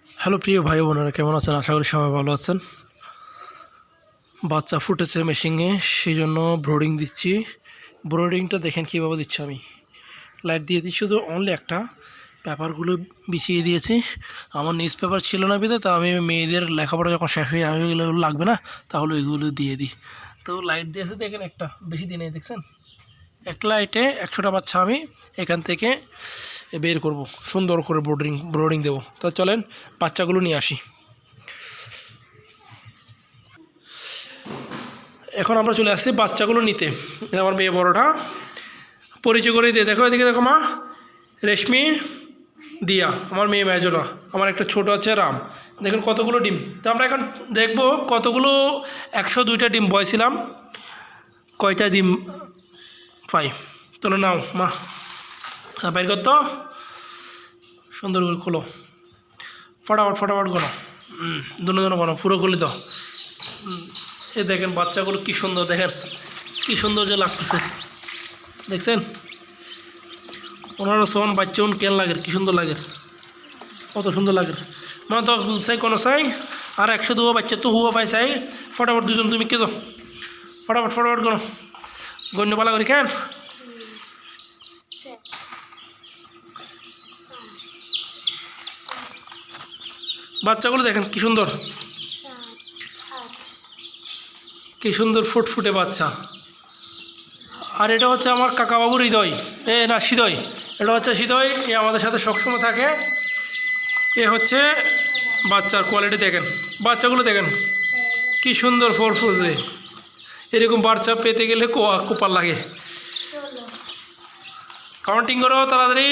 Hello প্রিয় ভাই বোনেরা, কেমন আছেন? আশা করি সবাই ভালো আছেন। বাচ্চা ফুটেছে মেশিনে, সেই জন্য ব্রোডিং দিচ্ছি। ব্রোডিংটা দেখেন কীভাবে দিচ্ছি আমি। লাইট দিয়ে দিচ্ছি, শুধু অনলি একটা পেপারগুলো বিছিয়ে দিয়েছি। আমার নিউজ পেপার ছিল না বিধে, তা আমি মেয়েদের লেখাপড়া যখন শেষ হয়ে আমি এগুলো লাগবে না, তাহলে ওইগুলো দিয়ে দিই। তো লাইট দিয়েছে দেখেন, একটা বেশি দিনে দেখছেন, একটা লাইটে 100টা বাচ্চা আমি এখান থেকে বের করব, সুন্দর করে ব্রোডিং দেবো। তো চলেন বাচ্চাগুলো নিয়ে আসি। এখন আমরা চলে আসছি বাচ্চাগুলো নিতে। আমার মেয়ে বড়টা পরিচয় করে দিয়ে, দেখো এদিকে দেখো মা, রেশমি, দিয়া আমার মেয়ে মেজোরা, আমার একটা ছোট আছে রাম। দেখুন কতগুলো ডিম। তো আমরা এখন দেখবো কতগুলো 102টা ডিম বয়েছিলাম, কয়টা ডিম পাই। তাহলে নাও মা, বাইর করতো সুন্দর করে খোলো, ফটাফট ফটাফট করো, দুনো করো, পুরো খুলি তো। এ দেখেন বাচ্চাগুলো কী সুন্দর, দেখেন কী সুন্দর যে লাগতেছে, দেখছেন? ওনারা সোন বাচ্চা কেন লাগে, কী সুন্দর লাগে, কত সুন্দর লাগে। মানে তো চাই কোনো চাই আর 102 বাচ্চা তো হুয়া পাই চাই। ফটাফট দুজন তুমি কে যাও, ফটাফট ফটাফট করো, গণ্য পালা করি কেন। বাচ্চাগুলো দেখেন কী সুন্দর, কী সুন্দর ফুটফুটে বাচ্চা। আর এটা হচ্ছে আমার কাকাবাবুর হৃদয়, না হৃদয়, এটা হচ্ছে হৃদয়, এ আমাদের সাথে সবসময় থাকে। এ হচ্ছে বাচ্চার কোয়ালিটি দেখেন, বাচ্চাগুলো দেখেন কী সুন্দর ফুলফুলছে। এরকম বাচ্চা পেতে গেলে কোপার লাগে। কাউন্টিং করো তাড়াতাড়ি।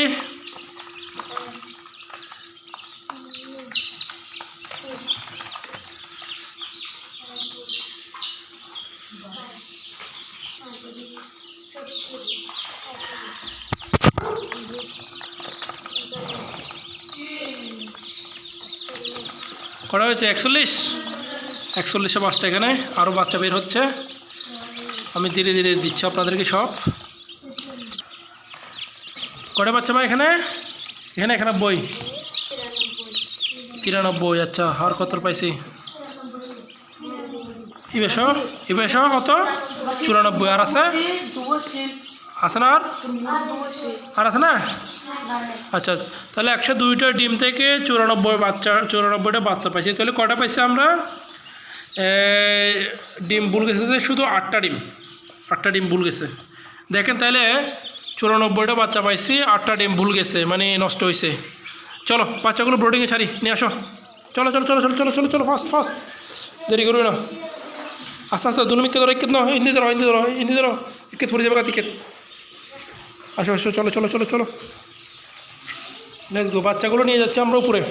করা হয়েছে 41 বাচ্চা, এখানে আরও বাচ্চা বের হচ্ছে। আমি ধীরে ধীরে দিচ্ছি আপনাদেরকে সব। কটা বাচ্চা মা এখানে? এখানে 93। আচ্ছা, আর কত পাইছি? ইবেশ কত? 94। আর আছে না? আর আছে না? আচ্ছা, তাহলে 102টা ডিম থেকে 94টা বাচ্চা পাইছি। তাহলে কটা পাইছি আমরা? ডিম ভুল গেছে শুধু 8টা ডিম ভুল গেছে। দেখেন তাহলে 94টা বাচ্চা পাইছি, 8টা ডিম ভুল গেছে, মানে নষ্ট হয়েছে। চলো বাচ্চাগুলো ব্রোডিংয়ে ছাড়ি, নিয়ে আসো। চলো চলো চলো চলো চলো চলো চলো, ফাস্ট দেরি করবে না। আস্তে আস্তে দুমিকে ধরো, ইকেত না, হিন্দি ধরো, ইকেত ফুরে যাবে টিকেট। আসো চলো চলো চলো চলো, লেটস গো। বাচ্চাগুলো নিয়ে যাচ্ছি আমরা উপরে।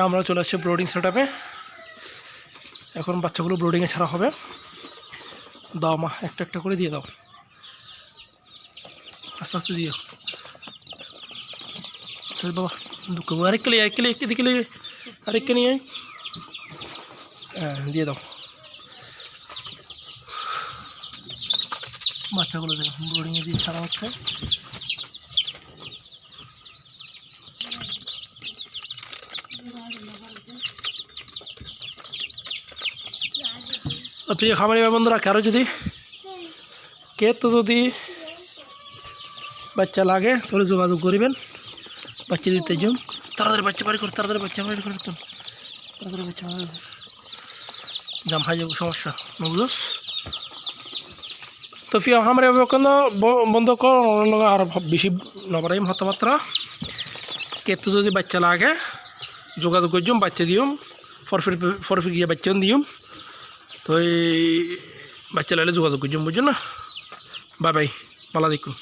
আমরা চলে আসছি ব্রোডিং সেটআপে। এখন বাচ্চাগুলো ব্রোডিংয়ে ছাড়া হবে। দাও মা, একটা একটা করে দিয়ে দাও, আস্তে আস্তে দিও। আচ্ছা বাবা, দুঃখ আরেককে নিয়ে দিয়ে দাও। বাচ্চাগুলো দেখুন ব্রোডিংয়ে দিয়ে ছাড়া হচ্ছে। প্রিয় খামারি ভাই বন্ধুরা, কারো যদি যদি বাচ্চা লাগে তাহলে যোগাযোগ করিবেন, বাচ্চা দিতে যান। তাড়াতাড়ি বাচ্চা বাড়ি করে, তাড়াতাড়ি বাচ্চা জাম খাই যাবো, সমস্যা না বুঝোস। তো প্রিয় খামারি ভাই বন্ধ কর, আর বেশি নবরাইম হতামাত্রা। যদি বাচ্চা লাগে যোগাযোগ করছুম, বাচ্চা দিম, ফরফিট গিয়ে বাচ্চা দিম। তো এই বাচ্চা লাগলে যোগাযোগ করছুম, বুঝছো না? বাই বাই, ভালো দেখুন।